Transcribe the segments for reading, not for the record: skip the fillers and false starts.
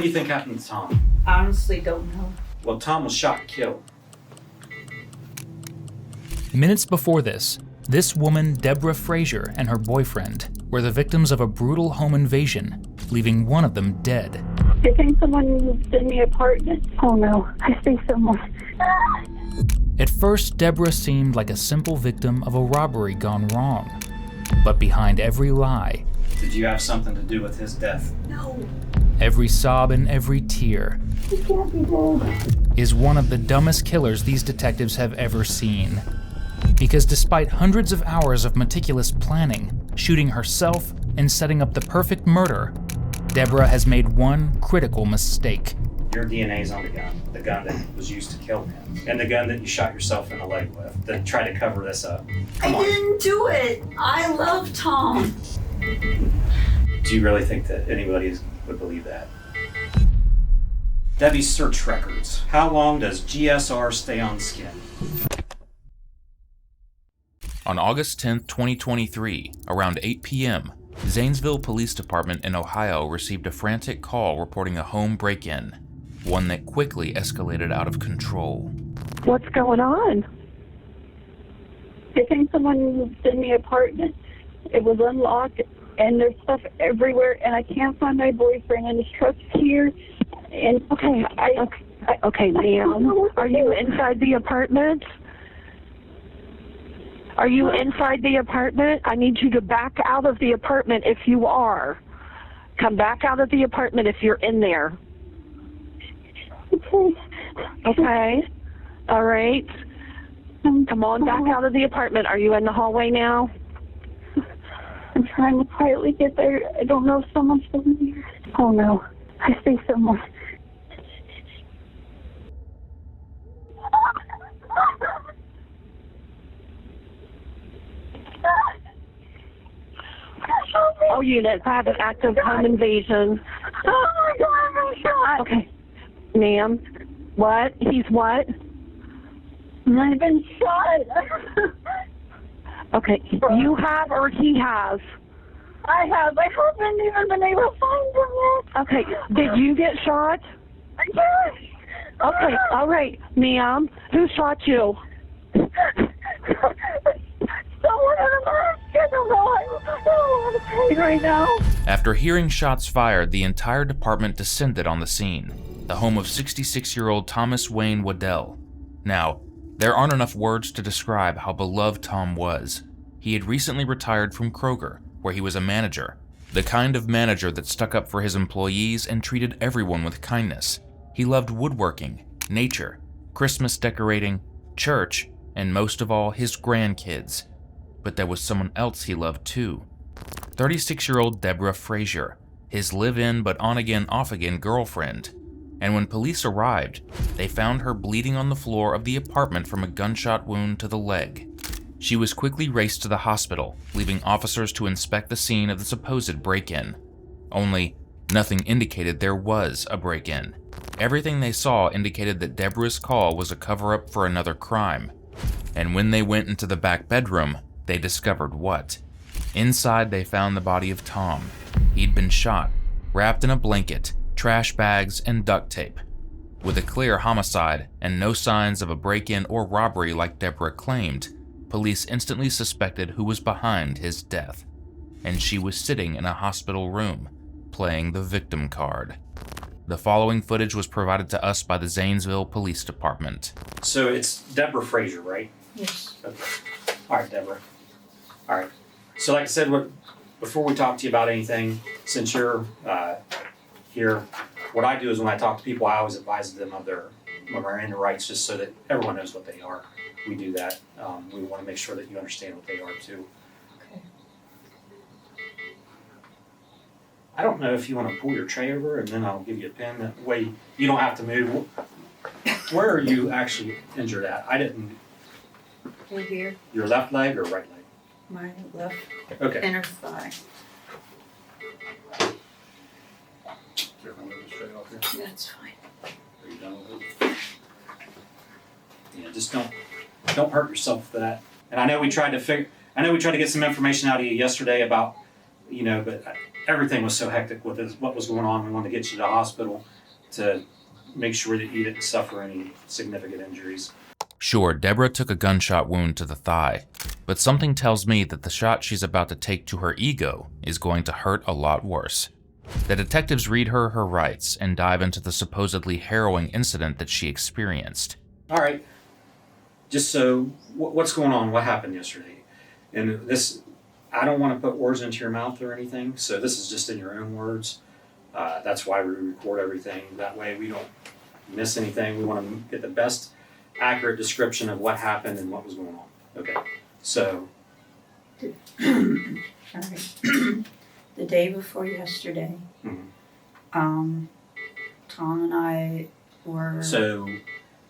do you think happened to Tom? Honestly, don't know. Well, Tom was shot and killed. Minutes before this woman, Deborah Frazier, and her boyfriend were the victims of a brutal home invasion, leaving one of them dead. I think someone moved in the apartment. Oh no, I see someone. At first, Deborah seemed like a simple victim of a robbery gone wrong. But behind every lie, Did you have something to do with his death? No. every sob and every tear, He can't be dead. is one of the dumbest killers these detectives have ever seen. Because despite hundreds of hours of meticulous planning, shooting herself, and setting up the perfect murder, Deborah has made one critical mistake. Your DNA's on the gun that was used to kill him, and the gun that you shot yourself in the leg with, that tried to cover this up. Come on. Didn't do it. I love Tom. Do you really think that anybody would believe that? Debbie's search records. How long does GSR stay on skin? On August 10th, 2023, around 8 p.m., Zanesville Police Department in Ohio received a frantic call reporting a home break-in, one that quickly escalated out of control. What's going on? I think someone moved in the apartment. It was unlocked, and there's stuff everywhere, and I can't find my boyfriend, and his truck's here. And Okay, ma'am. Are you inside the apartment? Are you inside the apartment? I need you to back out of the apartment if you are. Come back out of the apartment if you're in there. Okay. All right. Come on back out of the apartment. Are you in the hallway now? I'm trying to quietly get there. I don't know if someone's still in here. Oh no, I see someone. All units, I have an active home invasion. Oh my God, I'm shot. Okay. Ma'am, what? He's what? I've been shot. Okay, you have or he has? I have. I haven't even been able to find him yet. Okay, did you get shot? Yes. Okay, all right, ma'am. Who shot you? Someone in the mask. I don't know. I don't have a pain right now. After hearing shots fired, the entire department descended on the scene, the home of 66-year-old Thomas Wayne Waddell. Now, there aren't enough words to describe how beloved Tom was. He had recently retired from Kroger, where he was a manager, the kind of manager that stuck up for his employees and treated everyone with kindness. He loved woodworking, nature, Christmas decorating, church, and most of all, his grandkids. But there was someone else he loved too. 36-year-old Deborah Frazier, his live-in but on-again, off-again girlfriend. And when police arrived, they found her bleeding on the floor of the apartment from a gunshot wound to the leg. She was quickly raced to the hospital, leaving officers to inspect the scene of the supposed break-in. Only, nothing indicated there was a break-in. Everything they saw indicated that Deborah's call was a cover-up for another crime. And when they went into the back bedroom, they discovered what? Inside, they found the body of Tom. He'd been shot, wrapped in a blanket, trash bags, and duct tape. With a clear homicide and no signs of a break-in or robbery like Deborah claimed, police instantly suspected who was behind his death. And she was sitting in a hospital room, playing the victim card. The following footage was provided to us by the Zanesville Police Department. So it's Deborah Frazier, right? Yes. Okay. All right, Deborah. All right. So like I said, before we talk to you about anything, since you're here, what I do is when I talk to people, I always advise them of their Miranda rights, just so that everyone knows what they are. We do that. We want to make sure that you understand what they are too. Okay. I don't know if you want to pull your tray over and then I'll give you a pen. That way you don't have to move. Where are you actually injured at? I didn't. Right here. Your left leg or right leg? My left Okay. inner thigh. That's fine. Are you done with it? Yeah, just don't hurt yourself with that. And I know we tried to get some information out of you yesterday about, but everything was so hectic with what was going on. We wanted to get you to the hospital to make sure that you didn't suffer any significant injuries. Sure, Deborah took a gunshot wound to the thigh, but something tells me that the shot she's about to take to her ego is going to hurt a lot worse. The detectives read her rights and dive into the supposedly harrowing incident that she experienced. All right. Just so, what's going on? What happened yesterday? And this, I don't want to put words into your mouth or anything, so this is just in your own words. That's why we record everything. That way we don't miss anything. We want to get the best accurate description of what happened and what was going on. Okay, so. Alright. The day before yesterday, Tom and I were... So,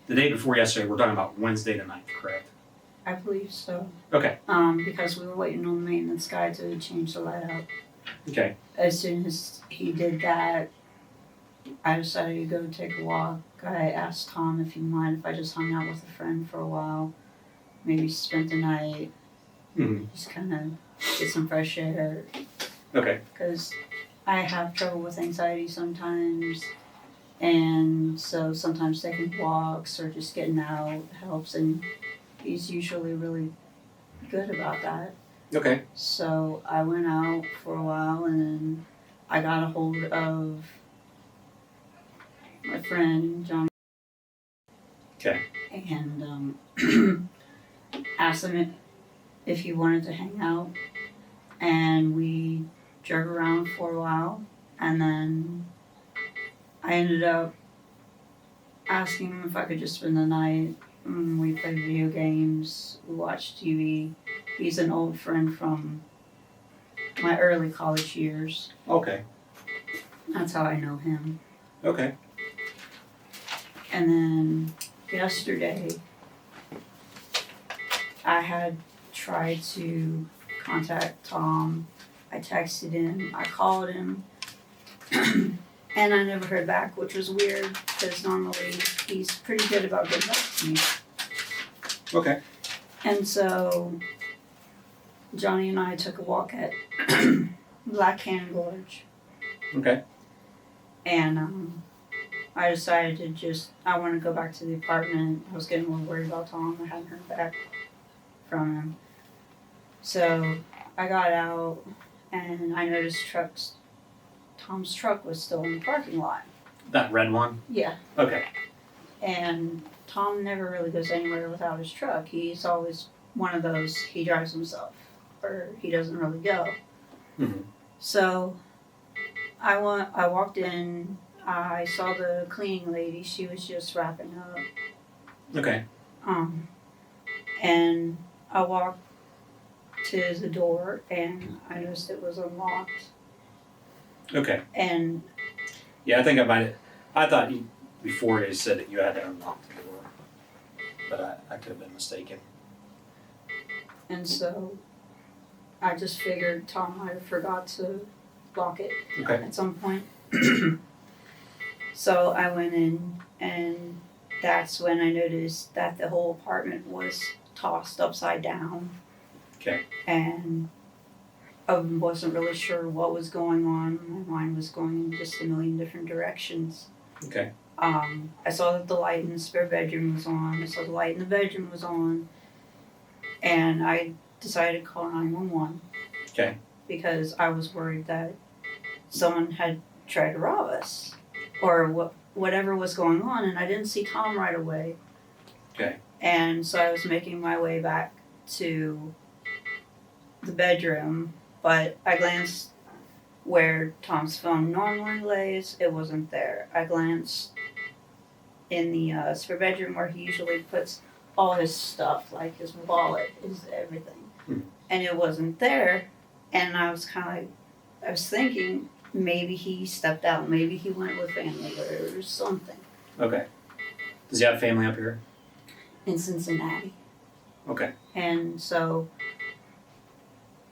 the day before yesterday, we're talking about Wednesday the 9th, correct? I believe so. Okay. Because we were waiting on the maintenance guy to change the light out. Okay. As soon as he did that, I decided to go take a walk. I asked Tom if he'd mind if I just hung out with a friend for a while, maybe spent the night, just kind of get some fresh air. Okay. Because I have trouble with anxiety sometimes, and so sometimes taking walks or just getting out helps, and he's usually really good about that. Okay. So I went out for a while, and then I got a hold of my friend John. Okay. And asked him if he wanted to hang out, and we drove around for a while, and then I ended up asking him if I could just spend the night. We played video games, we watched TV. He's an old friend from my early college years. Okay. That's how I know him. Okay. And then yesterday, I had tried to contact Tom. I texted him, I called him, and I never heard back, which was weird because normally he's pretty good about getting back to me. Okay. And so Johnny and I took a walk at Black Cannon Gorge. Okay. And I decided to I want to go back to the apartment. I was getting a little worried about Tom. I hadn't heard back from him. So I got out and I noticed Tom's truck was still in the parking lot. That red one? Yeah. Okay. And Tom never really goes anywhere without his truck. He's always one of those, he drives himself, or he doesn't really go. So I walked in, I saw the cleaning lady, she was just wrapping up. Okay. And I walked to the door and I noticed it was unlocked. Okay. And yeah, I think I thought before they said that you had to unlock the door, but I could have been mistaken. And so I just figured Tom might have forgot to lock it at some point. So I went in, and that's when I noticed that the whole apartment was tossed upside down. Okay. And I wasn't really sure what was going on. My mind was going in just a million different directions. Okay. I saw that the light in the spare bedroom was on. I saw the light in the bedroom was on. And I decided to call 911. Okay. Because I was worried that someone had tried to rob us. Or whatever was going on. And I didn't see Tom right away. Okay. And so I was making my way back to the bedroom. But I glanced where Tom's phone normally lays. It wasn't there. I glanced in the spare bedroom where he usually puts all his stuff, like his wallet, his everything. And it wasn't there. And I was thinking maybe he stepped out. Maybe he went with family or something. Okay. Does he have family up here? In Cincinnati. Okay. And so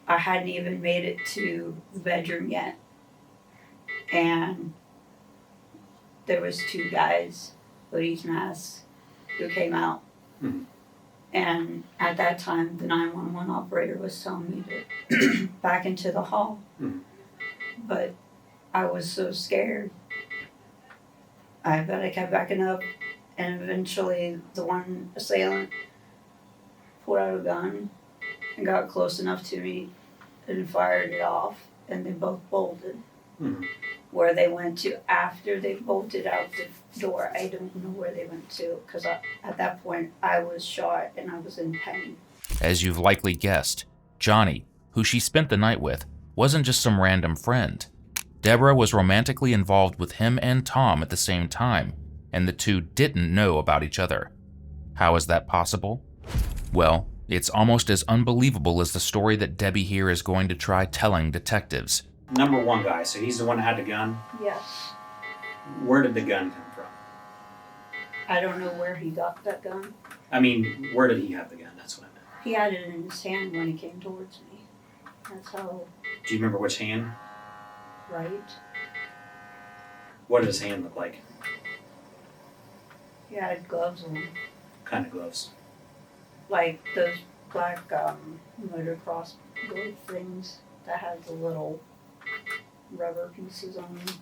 I hadn't even made it to the bedroom yet. And there was two guys, hoodies, masks, who came out. And at that time, the 911 operator was telling me to back into the hall. but I was so scared. I bet I kept backing up, and eventually the one assailant pulled out a gun and got close enough to me and fired it off, and they both bolted. Hmm. Where they went to after they bolted out the door, I don't know where they went to, because at that point I was shot and I was in pain. As you've likely guessed, Johnny, who she spent the night with, wasn't just some random friend. Deborah was romantically involved with him and Tom at the same time, and the two didn't know about each other. How is that possible? Well, it's almost as unbelievable as the story that Debbie here is going to try telling detectives. Number one guy, so he's the one that had the gun. Yes. Where did the gun come from? I don't know where he got that gun. I mean, where did he have the gun? That's what I meant. He had it in his hand when he came towards me. That's how, Do you remember which hand? right? What did his hand look like? He had gloves on. Kind of gloves. Like those black motocross glove things that have the little rubber pieces on them.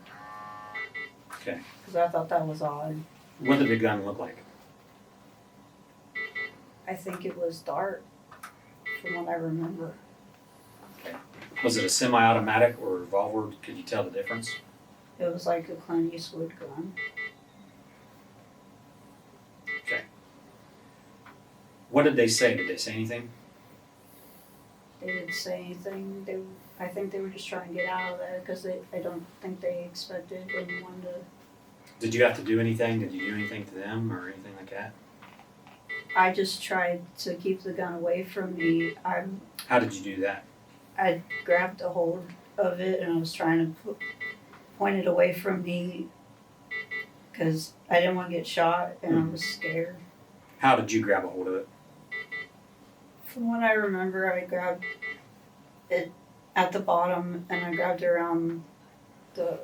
Okay. Because I thought that was odd. What did the gun look like? I think it was dark, from what I remember. Okay. Was it a semi-automatic or a revolver? Could you tell the difference? It was like a Clint Eastwood gun. Okay. What did they say? Did they say anything? They didn't say anything. I think they were just trying to get out of there because I don't think they expected anyone to. Did you have to do anything? Did you do anything to them or anything like that? I just tried to keep the gun away from me. How did you do that? I grabbed a hold of it and I was trying to point it away from me because I didn't want to get shot and I was scared. How did you grab a hold of it? From what I remember, I grabbed it at the bottom and I grabbed it around the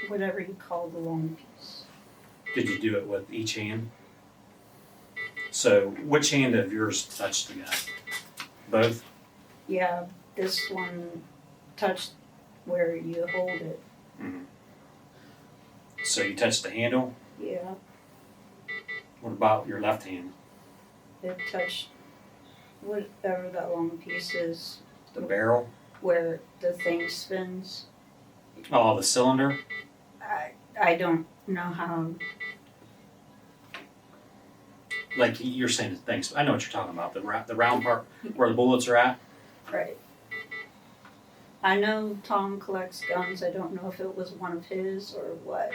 whatever you call the long piece. Did you do it with each hand? So, which hand of yours touched the gun? Both? Yeah, this one touched where you hold it. Mm-hmm. So you touched the handle? Yeah, What about your left hand? it touched whatever that long piece is The barrel? where the thing spins. Oh, the cylinder? I don't know how. Like you're saying the things. I know what you're talking about. The round part where the bullets are at? Right. I know Tom collects guns. I don't know if it was one of his or what.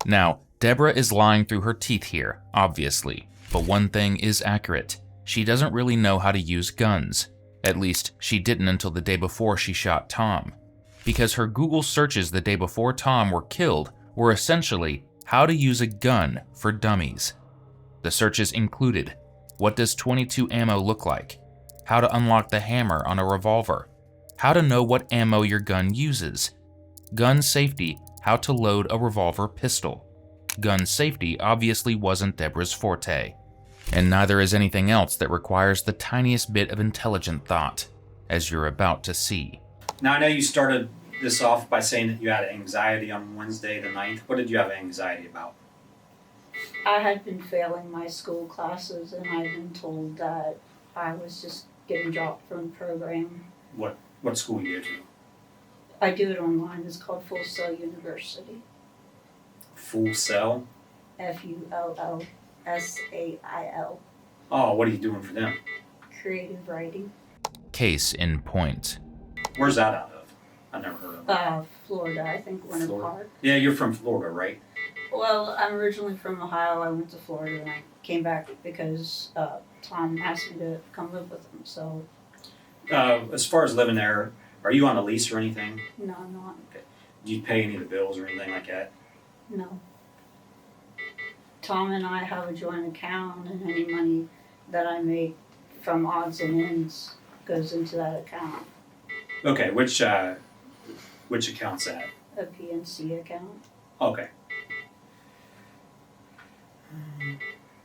Now, Deborah is lying through her teeth here, obviously, but one thing is accurate. She doesn't really know how to use guns. At least, she didn't until the day before she shot Tom. Because her Google searches the day before Tom were killed were essentially how to use a gun for dummies. The searches included, what does .22 ammo look like? How to unlock the hammer on a revolver? How to know what ammo your gun uses? Gun safety, how to load a revolver pistol. Gun safety obviously wasn't Deborah's forte. And neither is anything else that requires the tiniest bit of intelligent thought, as you're about to see. Now, I know you started this off by saying that you had anxiety on Wednesday the 9th. What did you have anxiety about? I had been failing my school classes and I'd been told that I was just getting dropped from the program. What school you go to? I do it online. It's called Full Sail University. Full Sail? FULLSAIL. Oh, what are you doing for them? Creative writing. Case in point. Where's that out of? I've never heard of it. Florida, I think Winter Florida. Park. Yeah, you're from Florida, right? Well, I'm originally from Ohio. I went to Florida and I came back because Tom asked me to come live with him. So, As far as living there, are you on a lease or anything? no, I'm not. Do you pay any of the bills or anything like that? No. Tom and I have a joint account, and any money that I make from odds and ends goes into that account. Okay, which account's that? A PNC account. Okay.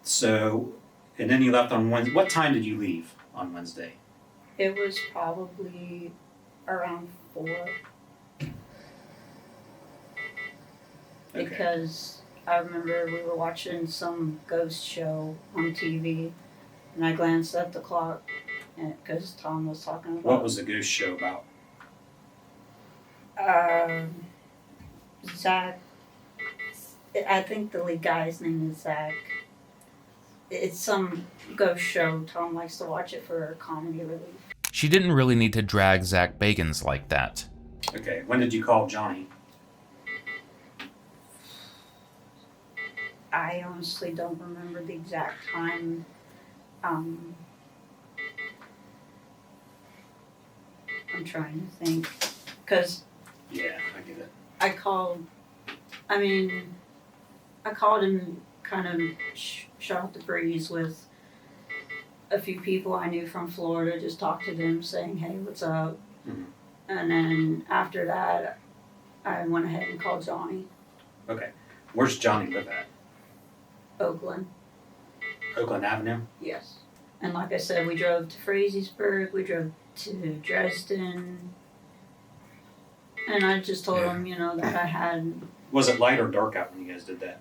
So, and then you left on Wednesday. What time did you leave on Wednesday? It was probably around 4. Okay. because I remember we were watching some ghost show on TV, and I glanced at the clock, and because Tom was talking about. What was the ghost show about? Zach. I think the lead guy's name is Zach. It's some ghost show. Tom likes to watch it for comedy relief. She didn't really need to drag Zach Bagans like that. Okay, when did you call Johnny? I honestly don't remember the exact time. I'm trying to think, because Yeah, I get it. I called and kind of shot the breeze with a few people I knew from Florida, just talked to them saying, hey, what's up? Mhm. And then after that, I went ahead and called Johnny, Okay, where's Johnny live at? Oakland. Oakland Avenue? Yes. And like I said, we drove to Frazeysburg, we drove to Dresden, and I just told him, that I had. Was it light or dark out when you guys did that?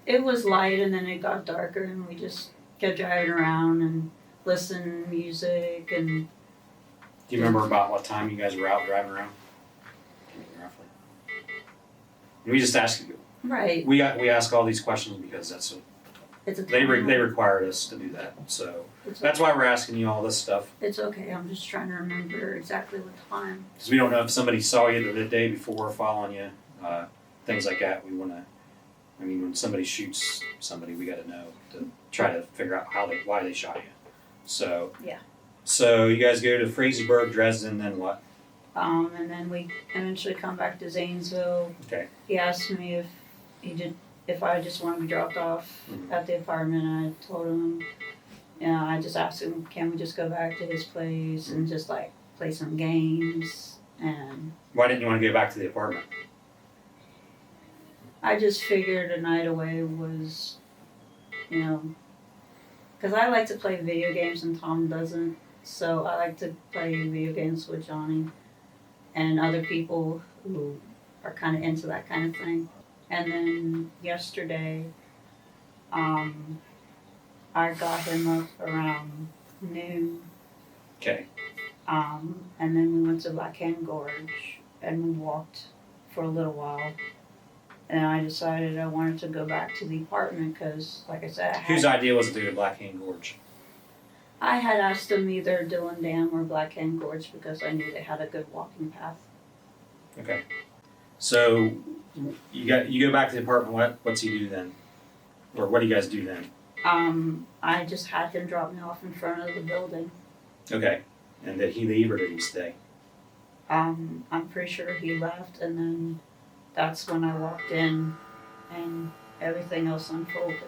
It was light, and then it got darker, and we just kept driving around and listening to music, and Do you remember about what time you guys were out driving around? Roughly. We just ask you. right. We ask all these questions because that's what It's a they time. required us to do that. So It's that's why we're asking you all this stuff, It's okay. I'm just trying to remember exactly what time. because we don't know if somebody saw you the day before following you, things like that. We want to. I mean, when somebody shoots somebody, we got to know to try to figure out why they shot you. So Yeah. So you guys go to Frazeysburg, Dresden, then what? And then we eventually come back to Zanesville. Okay. He asked me if I just wanted to be dropped off Mhm. at the apartment. And I told him, I just asked him, can we just go back to his place and just like play some games? And Why didn't you want to go back to the apartment? I just figured a night away was, because I like to play video games and Tom doesn't. So I like to play video games with Johnny and other people who are kind of into that kind of thing. And then yesterday, I got him up around noon. Okay. And then we went to Black Hand Gorge and we walked for a little while. And I decided I wanted to go back to the apartment because, like I said, Whose idea was it to go to Black Hand Gorge? I had asked them either Dillon Dam or Black Hand Gorge because I knew they had a good walking path. Okay. So you go back to the apartment. What's he do then? Or what do you guys do then? I just had him drop me off in front of the building. Okay. And did he leave or did he stay? I'm pretty sure he left, and then that's when I walked in and everything else unfolded.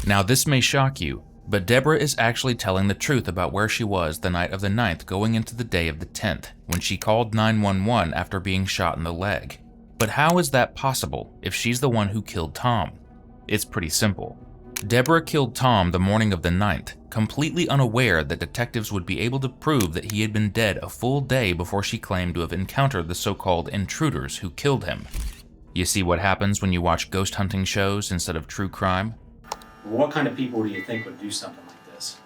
Now, this may shock you, but Deborah is actually telling the truth about where she was the night of the 9th going into the day of the 10th, when she called 911 after being shot in the leg. But how is that possible if she's the one who killed Tom? It's pretty simple. Deborah killed Tom the morning of the 9th, completely unaware that detectives would be able to prove that he had been dead a full day before she claimed to have encountered the so-called intruders who killed him. You see what happens when you watch ghost hunting shows instead of true crime? What kind of people do you think would do something like this?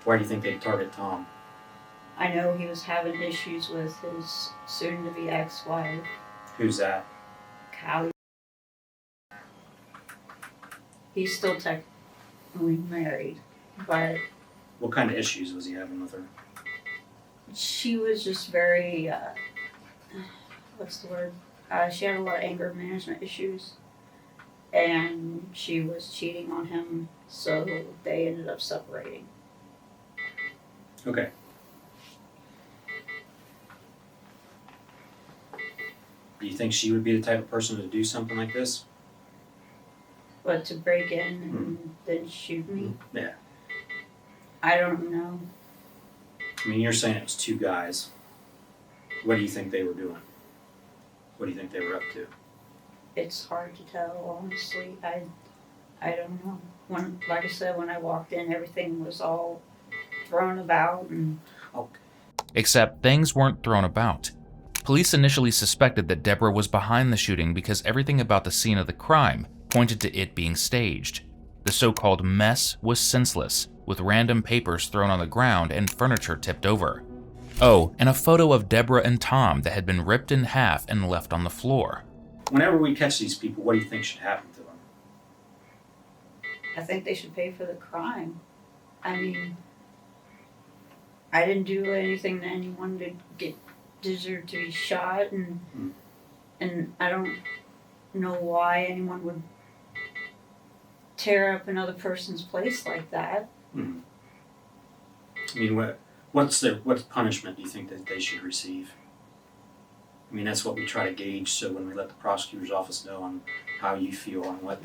Why do you think they'd target Tom? I know he was having issues with his soon-to-be ex-wife, Who's that? Callie. He's still technically married, but What kind of issues was he having with her? she was just very, what's the word? She had a lot of anger management issues, and she was cheating on him, so they ended up separating. Okay. Do you think she would be the type of person to do something like this? But to break in and then shoot me, Yeah. I don't know. I mean, you're saying it was two guys. What do you think they were doing? What do you think they were up to? It's hard to tell, honestly. I don't know. Like I said, when I walked in, everything was all thrown about and Except things weren't thrown about. Police initially suspected that Deborah was behind the shooting because everything about the scene of the crime pointed to it being staged. The so-called mess was senseless, with random papers thrown on the ground and furniture tipped over. Oh, and a photo of Deborah and Tom that had been ripped in half and left on the floor. Whenever we catch these people, what do you think should happen to them? I think they should pay for the crime. I mean, I didn't do anything to anyone to deserve to be shot, and I don't know why anyone would tear up another person's place like that. I mean, what punishment do you think that they should receive? I mean, that's what we try to gauge, so when we let the prosecutor's office know on how you feel and what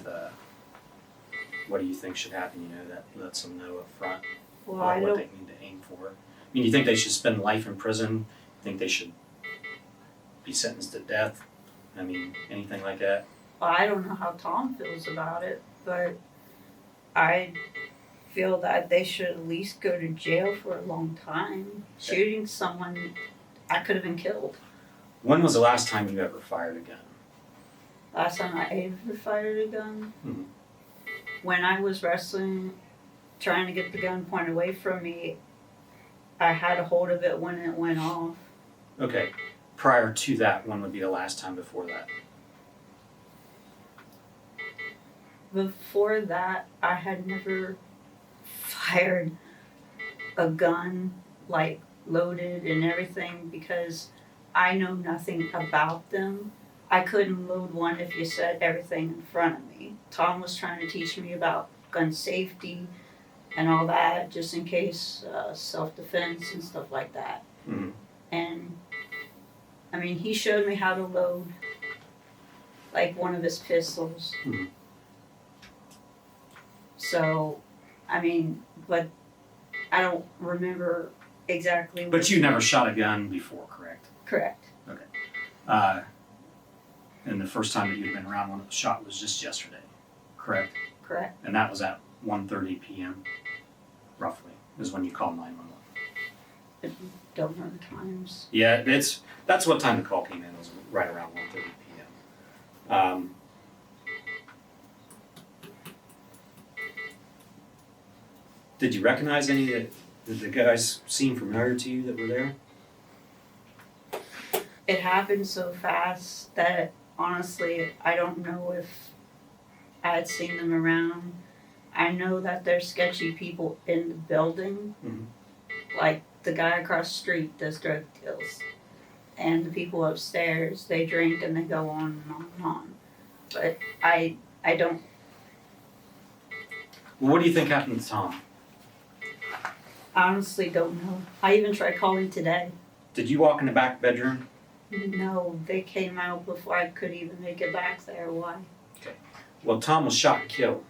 do you think should happen, you know, that lets them know up front Well, what they need to aim for. I mean, you think they should spend life in prison? You think they should be sentenced to death? I mean, anything like that? I don't know how Tom feels about it, but I feel that they should at least go to jail for a long time. Shooting someone, I could have been killed. When was the last time you ever fired a gun? Last time I ever fired a gun? Mhm. When I was wrestling, trying to get the gun pointed away from me, I had a hold of it when it went off. Okay. Prior to that, when would be the last time before that? Before that, I had never fired a gun, like loaded and everything, because I know nothing about them. I couldn't load one if you said everything in front of me. Tom was trying to teach me about gun safety and all that, just in case, self-defense and stuff like that. Mm-hmm. And, I mean, he showed me how to load, like, one of his pistols. Mm-hmm. So, I mean, but I don't remember exactly. But you never shot a gun before, correct? Correct. And the first time that you'd been around one that was shot was just yesterday, correct? Correct. And that was at 1:30 p.m. roughly, is when you called 911. I don't know the times. Yeah, that's what time the call came in, was right around 1:30 p.m. Did you recognize any did the guys seem familiar to you that were there? It happened so fast that honestly, I don't know if I had seen them around. I know that there's sketchy people in the building, like the guy across the street does drug deals, and the people upstairs, they drink and they go on and on and on. But I don't. Well, what do you think happened to Tom? I honestly don't know. I even tried calling today. Did you walk in the back bedroom? No, they came out before I could even make it back there. Why? Well, Tom was shot and killed.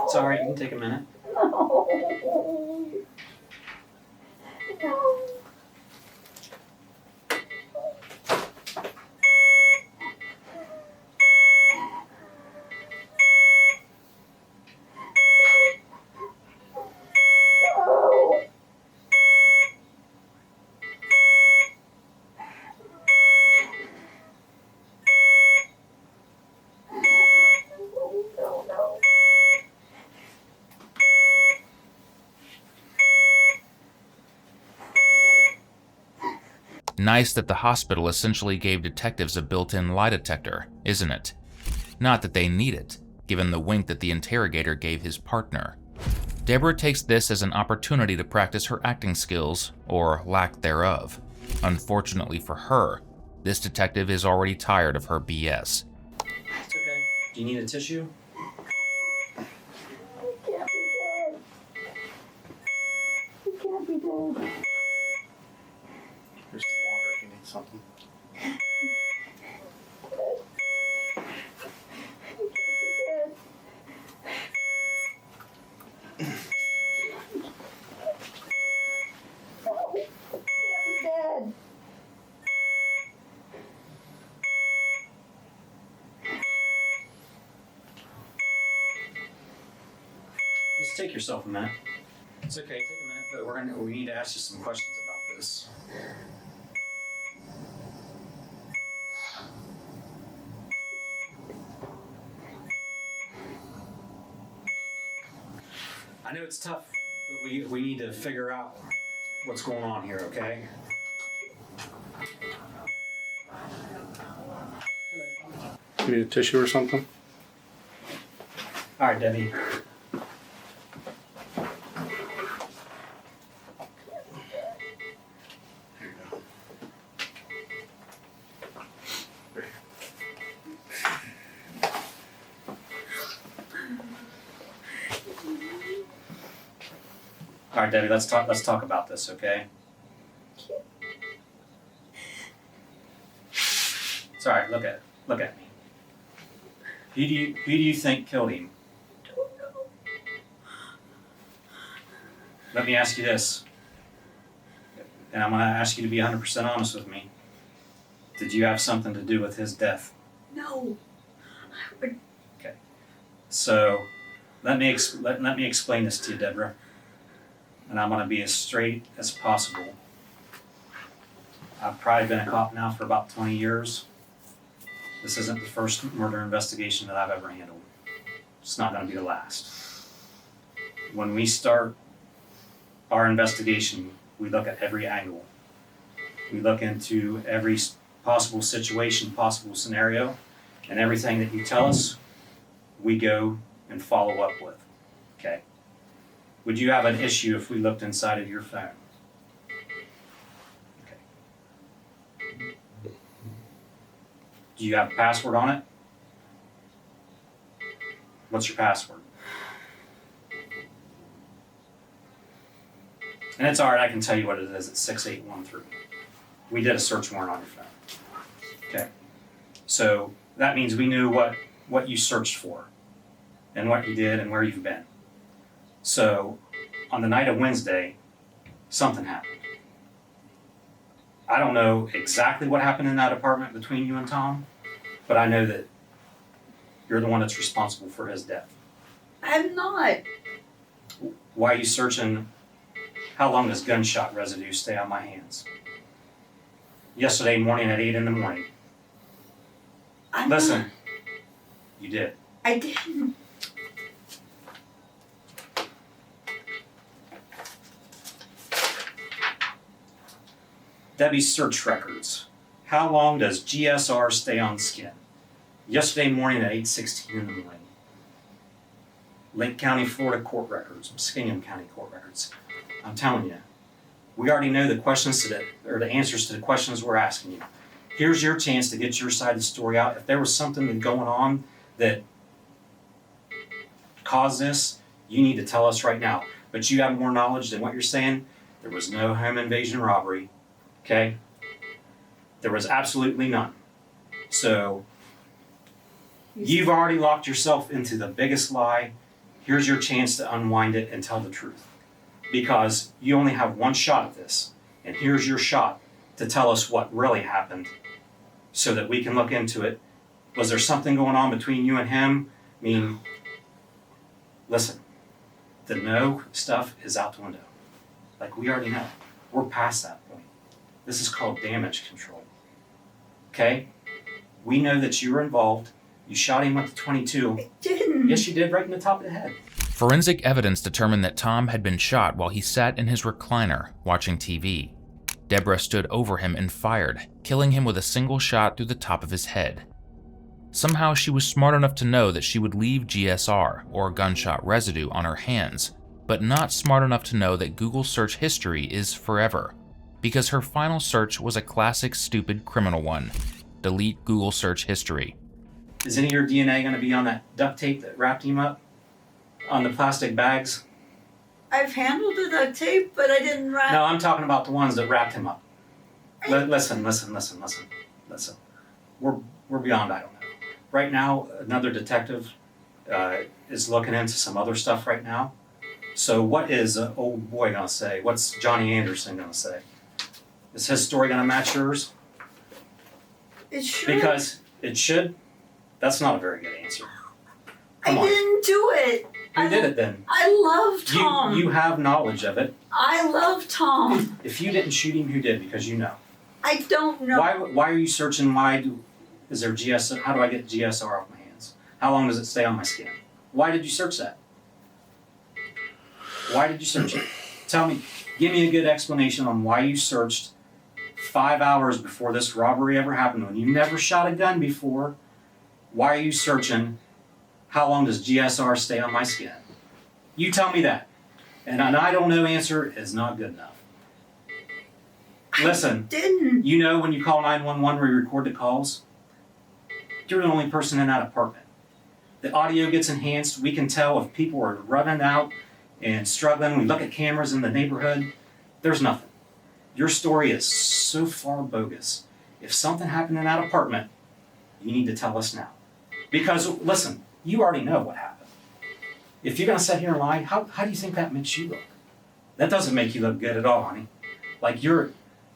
It's all right, you can take a minute. No. No. Nice that the hospital essentially gave detectives a built-in lie detector, isn't it? Not that they need it, given the wink that the interrogator gave his partner. Deborah takes this as an opportunity to practice her acting skills, or lack thereof. Unfortunately for her, this detective is already tired of her BS. It's okay. Do you need a tissue? He can't be dead. He can't be dead. Here's some water if you need something. Just take yourself a minute. It's okay, take a minute, but we need to ask you some questions about this. I know it's tough, but we need to figure out what's going on here, okay? You need a tissue or something? All right, Debbie. All right, Debbie, let's talk about this, okay? It's all right, look at me. Who do you think killed him? Don't know. Let me ask you this, and I'm going to ask you to be 100% honest with me. Did you have something to do with his death? No. Okay. So let me explain this to you, Deborah, and I'm going to be as straight as possible. I've probably been a cop now for about 20 years. This isn't the first murder investigation that I've ever handled. It's not going to be the last. When we start our investigation, we look at every angle. We look into every possible situation, possible scenario, and everything that you tell us, we go and follow up with. Okay? Would you have an issue if we looked inside of your phone? Okay. Do you have a password on it? What's your password? And it's all right, I can tell you what it is. It's 6813. We did a search warrant on your phone. Okay. So that means we knew what you searched for and what you did and where you've been. So on the night of Wednesday, something happened. I don't know exactly what happened in that apartment between you and Tom, but I know that you're the one that's responsible for his death. I'm not. Why are you searching? How long does gunshot residue stay on my hands? Yesterday morning at 8 in the morning. I'm Listen, not. you did. I didn't. Debbie's search records. How long does GSR stay on skin? Yesterday morning at 8:16 in the morning. Lake County, Florida court records, Muskingum County court records. I'm telling you, we already know the questions or the answers to the questions we're asking you. Here's your chance to get your side of the story out. If there was something going on that caused this, you need to tell us right now. But you have more knowledge than what you're saying. There was no home invasion robbery, okay? There was absolutely none. So you've already locked yourself into the biggest lie. Here's your chance to unwind it and tell the truth. Because you only have one shot at this. And here's your shot to tell us what really happened so that we can look into it. Was there something going on between you and him? I mean, listen, the no stuff is out the window. Like, we already know. We're past that point. This is called damage control. Okay? We know that you were involved. You shot him with the .22. I didn't. Yes, you did, right in the top of the head. Forensic evidence determined that Tom had been shot while he sat in his recliner watching TV. Deborah stood over him and fired, killing him with a single shot through the top of his head. Somehow she was smart enough to know that she would leave GSR, or gunshot residue, on her hands, but not smart enough to know that Google search history is forever, because her final search was a classic stupid criminal one. Delete Google search history. Is any of your DNA going to be on that duct tape that wrapped him up? On the plastic bags? I've handled the duct tape, but I didn't wrap. No, I'm talking about the ones that wrapped him up. Listen. We're beyond, I don't know. Right now, another detective is looking into some other stuff right now. So what is an old boy going to say? What's Johnny Anderson going to say? Is his story going to match yours? It should. Because it should? That's not a very good answer. I didn't do it. Who did it then? I love Tom. You have knowledge of it. I love Tom. If you didn't shoot him, who did? Because you know. I don't know. Why are you searching? Is there GSR? How do I get GSR off my hands? How long does it stay on my skin? Why did you search that? Why did you search it? Tell me, give me a good explanation on why you searched 5 hours before this robbery ever happened when you never shot a gun before. Why are you searching? How long does GSR stay on my skin? You tell me that. And an I don't know answer is not good enough. Listen, Didn't. you know when you call 911 where you record the calls? You're the only person in that apartment. The audio gets enhanced. We can tell if people are running out and struggling. We look at cameras in the neighborhood. There's nothing. Your story is so far bogus. If something happened in that apartment, you need to tell us now. Because, listen, you already know what happened. If you're going to sit here and lie, how do you think that makes you look? That doesn't make you look good at all, honey. Like you're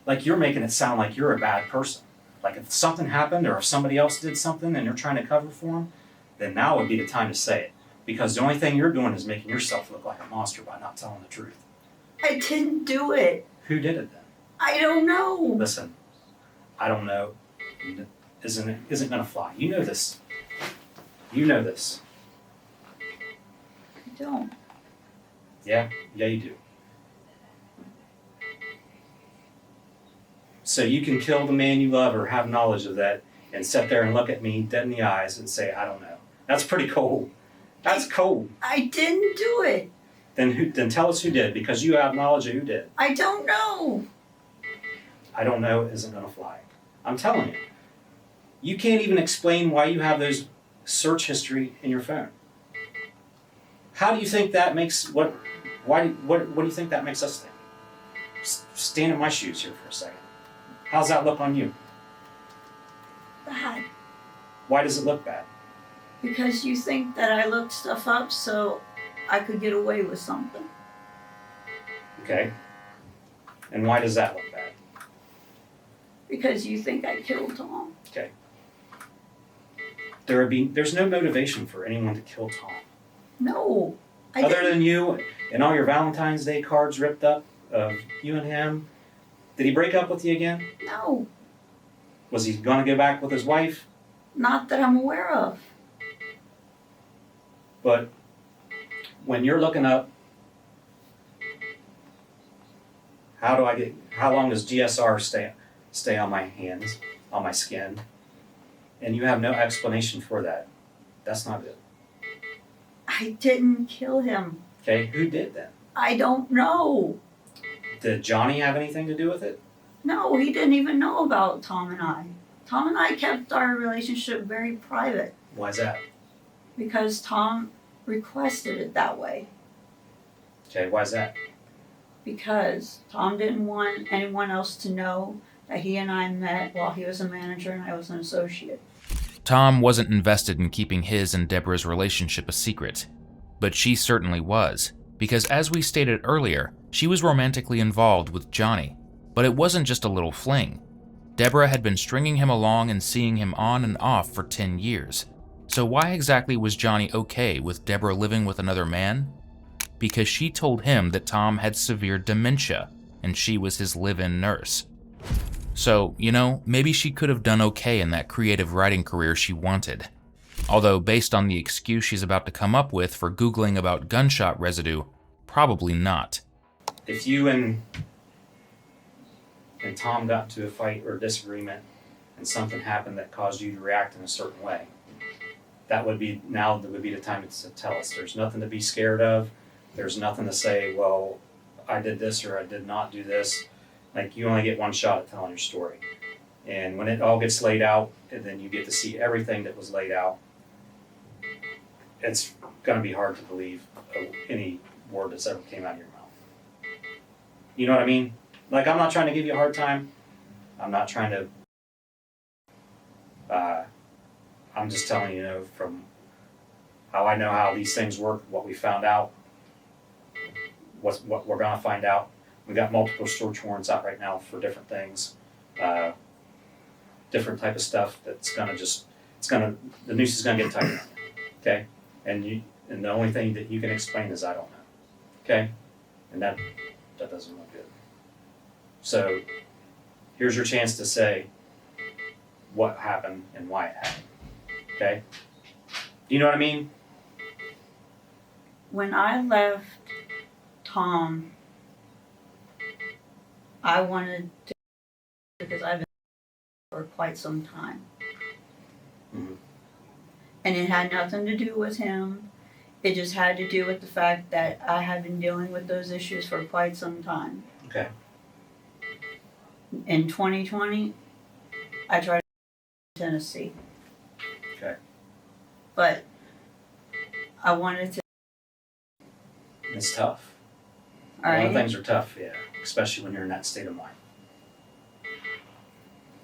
making it sound like you're a bad person. Like if something happened or if somebody else did something and you're trying to cover for them, then now would be the time to say it. Because the only thing you're doing is making yourself look like a monster by not telling the truth. I didn't do it. Who did it then? I don't know. Listen, I don't know. Isn't going to fly. You know this. You know this. I don't. Yeah, you do. So you can kill the man you love or have knowledge of that and sit there and look at me dead in the eyes and say, I don't know. That's pretty cold. That's cold. I didn't do it. Then tell us who did, because you have knowledge of who did. I don't know. I don't know isn't going to fly. I'm telling you. You can't even explain why you have those search history in your phone. How do you think that makes, what do you think that makes us think? Stand in my shoes here for a second. How's that look on you? Bad. Why does it look bad? Because you think that I looked stuff up so I could get away with something. Okay. And why does that look bad? Because you think I killed Tom. Okay. There's no motivation for anyone to kill Tom. No. Other than you and all your Valentine's Day cards ripped up of you and him. Did he break up with you again? No. Was he going to go back with his wife? Not that I'm aware of. But when you're looking up, how long does GSR stay on my hands, on my skin? And you have no explanation for that. That's not good. I didn't kill him. Okay, who did then? I don't know. Did Johnny have anything to do with it? No, he didn't even know about Tom and I. Tom and I kept our relationship very private Why is that? because Tom requested it that way. Okay, why is that? Because Tom didn't want anyone else to know that he and I met while he was a manager and I was an associate. Tom wasn't invested in keeping his and Deborah's relationship a secret, but she certainly was, because as we stated earlier, she was romantically involved with Johnny. But it wasn't just a little fling. Deborah had been stringing him along and seeing him on and off for 10 years. So why exactly was Johnny okay with Deborah living with another man? Because she told him that Tom had severe dementia, and she was his live-in nurse. So, maybe she could have done okay in that creative writing career she wanted. Although, based on the excuse she's about to come up with for Googling about gunshot residue, probably not. If you and Tom got into a fight or disagreement and something happened that caused you to react in a certain way, that would be the time to tell us. There's nothing to be scared of. There's nothing to say, well, I did this or I did not do this. Like, you only get one shot at telling your story. And when it all gets laid out, and then you get to see everything that was laid out, it's going to be hard to believe any word that's ever came out of your mouth. You know what I mean? Like, I'm not trying to give you a hard time. I'm not trying to... I'm just telling you, from how I know how these things work, what we found out, what we're going to find out. We got multiple search warrants out right now for different things, different type of stuff that's going to the noose is going to get tighter on you, okay? And And the only thing that you can explain is I don't know. Okay? And that doesn't look good. So here's your chance to say what happened and why it happened. Okay? Do you know what I mean? When I left Tom, I wanted to, because I've been for quite some time. Mhm. And it had nothing to do with him. It just had to do with the fact that I had been dealing with those issues for quite some time. Okay. In 2020, I tried in Tennessee. Okay. But I wanted to. It's tough. All A lot of right. things are tough, yeah, especially when you're in that state of mind.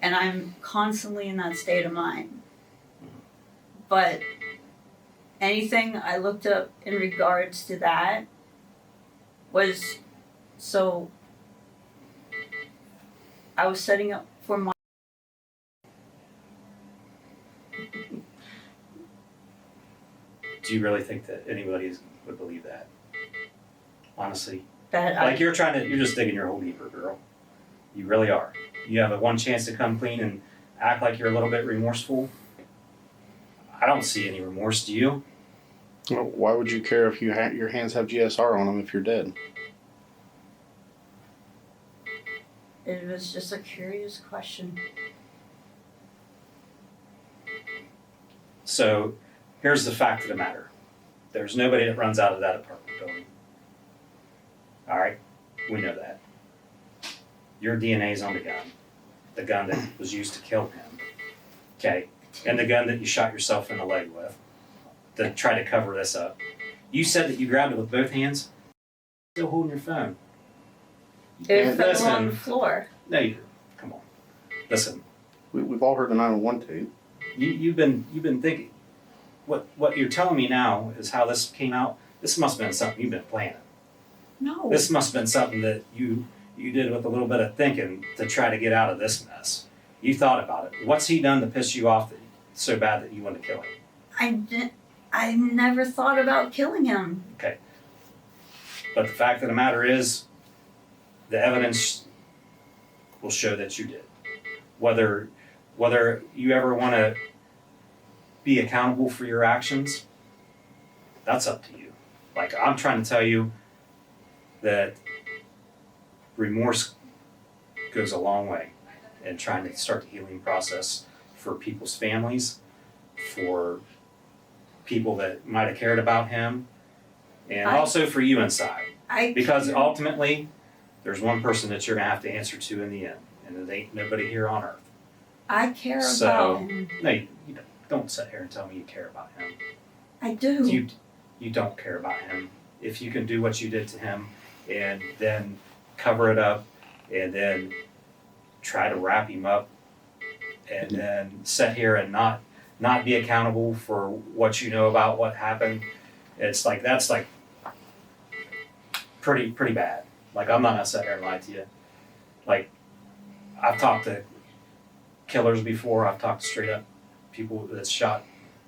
And I'm constantly in that state of mind. But anything I looked up in regards to that was, so I was setting up for my. Do you really think that anybody would believe that? Honestly. That Like you're just digging your hole deeper, girl. You really are. You have a one chance to come clean and act like you're a little bit remorseful. I don't see any remorse, do you? Well, why would you care if your hands have GSR on them if you're dead? It was just a curious question. So here's the fact of the matter. There's nobody that runs out of that apartment building. All right? We know that. Your DNA's on the gun that was used to kill him. Okay? And the gun that you shot yourself in the leg with to try to cover this up. You said that you grabbed it with both hands. Still holding your phone. It fell Listen. on the floor. No, you didn't. Come on. Listen. We've all heard the 911 tape. You've been thinking. What you're telling me now is how this came out. This must have been something you've been planning. No. This must have been something that you did with a little bit of thinking to try to get out of this mess. You thought about it. What's he done to piss you off so bad that you wanted to kill him? I never thought about killing him. Okay. But the fact of the matter is, the evidence will show that you did. Whether you ever want to be accountable for your actions, that's up to you. Like, I'm trying to tell you that remorse goes a long way in trying to start the healing process for people's families, for people that might have cared about him, and also for you inside. Because ultimately, there's one person that you're going to have to answer to in the end, and it ain't nobody here on earth. I care So, about him. No, you don't sit here and tell me you care about him. I do. You don't care about him. If you can do what you did to him and then cover it up and then try to wrap him up and then sit here and not be accountable for what you know about what happened, it's like, that's like pretty bad. Like, I'm not gonna sit here and lie to you. Like, I've talked to killers before. I've talked to straight up people that shot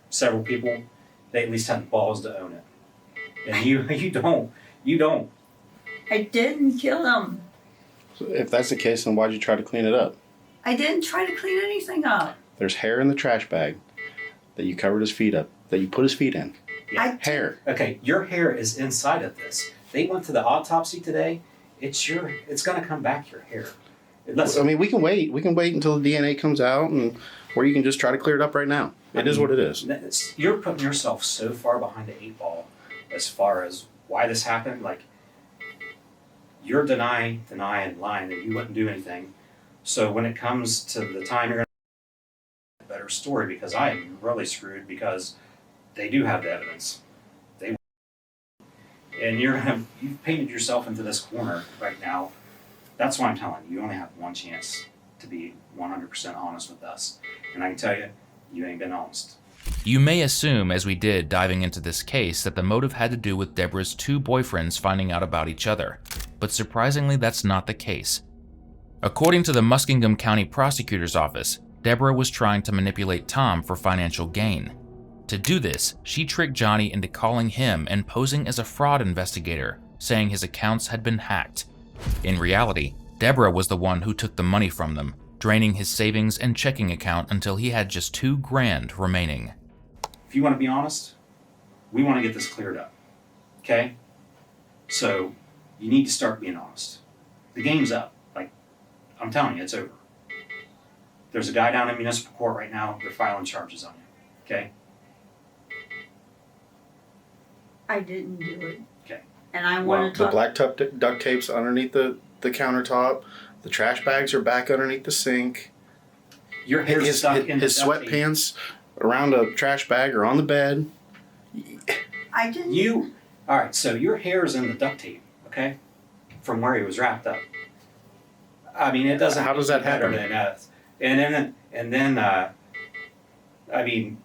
several people. They at least had the balls to own it. And you don't. I didn't kill him. So if that's the case, then why'd you try to clean it up? I didn't try to clean anything up. There's hair in the trash bag that you covered his feet up, that you put his feet in. Yeah. Hair. Okay, your hair is inside of this. They went to the autopsy today. It's gonna come back your hair. Listen, I mean, we can wait. We can wait until the DNA comes out, or you can just try to clear it up right now. It is what it is. You're putting yourself so far behind the eight ball as far as why this happened. Like, you're denying, lying that you wouldn't do anything. So when it comes to the time you're going to have a better story, because I am really screwed because they do have the evidence. And you've painted yourself into this corner right now. That's why I'm telling you, you only have one chance to be 100% honest with us. And I can tell you, you ain't been honest. You may assume, as we did diving into this case, that the motive had to do with Deborah's two boyfriends finding out about each other, but surprisingly that's not the case. According to the Muskingum County Prosecutor's Office, Deborah was trying to manipulate Tom for financial gain. To do this, she tricked Johnny into calling him and posing as a fraud investigator, saying his accounts had been hacked. In reality, Deborah was the one who took the money from them, draining his savings and checking account until he had just $2,000 remaining. If you want to be honest, we want to get this cleared up, okay? So you need to start being honest. The game's up. Like, I'm telling you, it's over. There's a guy down in municipal court right now. They're filing charges on you, okay? I didn't do it. Okay. And I Well, want to The black duct tape's underneath the countertop. The trash bags are back underneath the sink. Your hair's stuck in his the duct tape. sweatpants around a trash bag or on the bed. I didn't. All right, so your hair's in the duct tape, okay? From where he was wrapped up. I mean, it doesn't. How does that better happen? Than us. And then, I mean,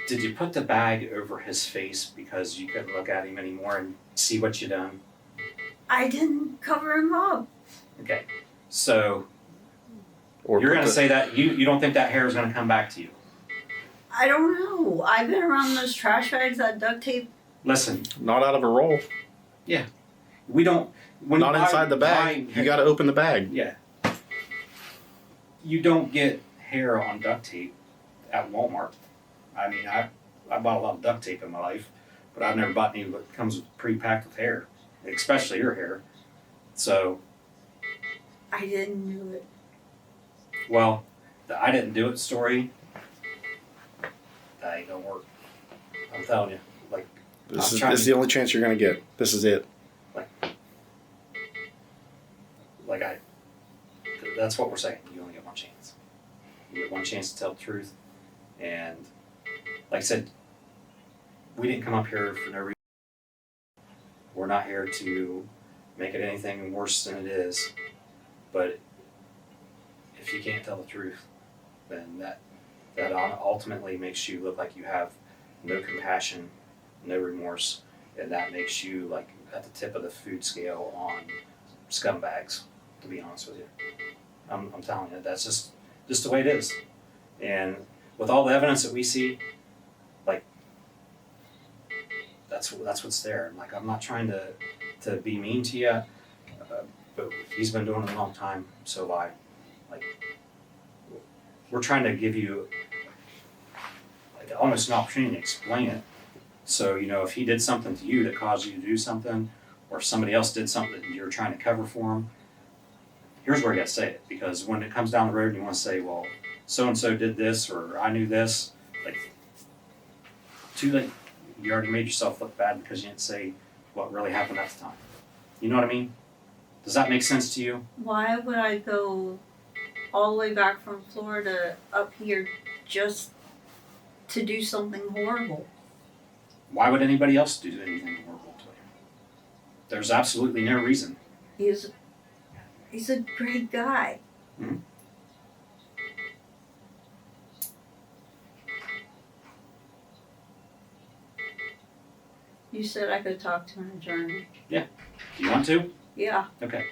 did you put the bag over his face because you couldn't look at him anymore and see what you done? I didn't cover him up. Okay, so Or you're put going to say that you don't think that hair is going to come back to you. I don't know. I've been around those trash bags, that duct tape. Listen, not out of a roll. we don't. When Not you buy- inside the bag. buy- You got to open the bag. Yeah. You don't get hair on duct tape at Walmart. I mean, I bought a lot of duct tape in my life, but I've never bought any that comes pre-packed with hair, especially your hair. So, I didn't do it. well, the I didn't do it story, that ain't gonna work. I'm telling you. Like, This I'm trying is to- the only chance you're going to get. This is it. that's what we're saying. You only get one chance. You get one chance to tell the truth. And like I said, we didn't come up here for no reason. We're not here to make it anything worse than it is. But if you can't tell the truth, then that ultimately makes you look like you have no compassion, no remorse, and that makes you like at the tip of the food scale on scumbags, to be honest with you. I'm telling you, that's just the way it is. And with all the evidence that we see, like, that's what's there. Like, I'm not trying to be mean to you, but he's been doing it a long time, so have I. Like, we're trying to give you like almost an opportunity to explain it. So, you know, if he did something to you that caused you to do something, or if somebody else did something that you're trying to cover for him, here's where you gotta say it. Because when it comes down the road and you wanna say, well, so-and-so did this, or I knew this, like, too late. You already made yourself look bad because you didn't say what really happened at the time. You know what I mean? Does that make sense to you? Why would I go all the way back from Florida up here just to do something horrible? Why would anybody else do anything horrible to you? There's absolutely no reason. He's a great guy. Mm-hmm. You said I could talk to an attorney. Do you want to? Yeah. Okay.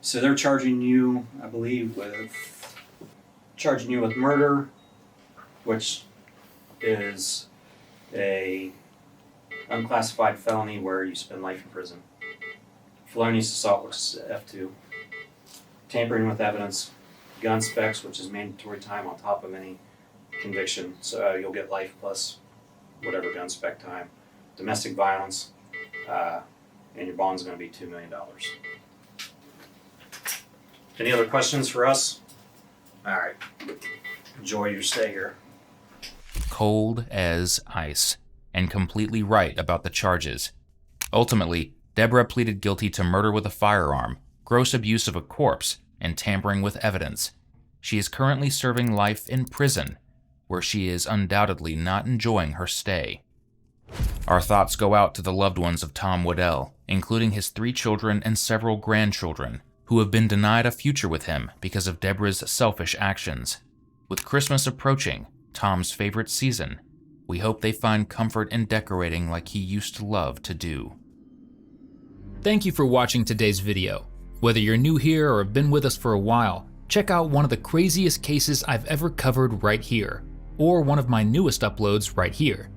So they're charging you, I believe, with murder, which is a unclassified felony where you spend life in prison. Felonious assault, which is F2. Tampering with evidence. Gun specs, which is mandatory time on top of any conviction. So you'll get life plus whatever gun spec time. Domestic violence, and your bond's going to be $2 million. Any other questions for us? All right. Enjoy your stay here. Cold as ice, and completely right about the charges. Ultimately, Deborah pleaded guilty to murder with a firearm, gross abuse of a corpse, and tampering with evidence. She is currently serving life in prison, where she is undoubtedly not enjoying her stay. Our thoughts go out to the loved ones of Tom Waddell, including his 3 children and several grandchildren, who have been denied a future with him because of Deborah's selfish actions. With Christmas approaching, Tom's favorite season, we hope they find comfort in decorating like he used to love to do. Thank you for watching today's video. Whether you're new here or have been with us for a while, check out one of the craziest cases I've ever covered right here. or one of my newest uploads right here.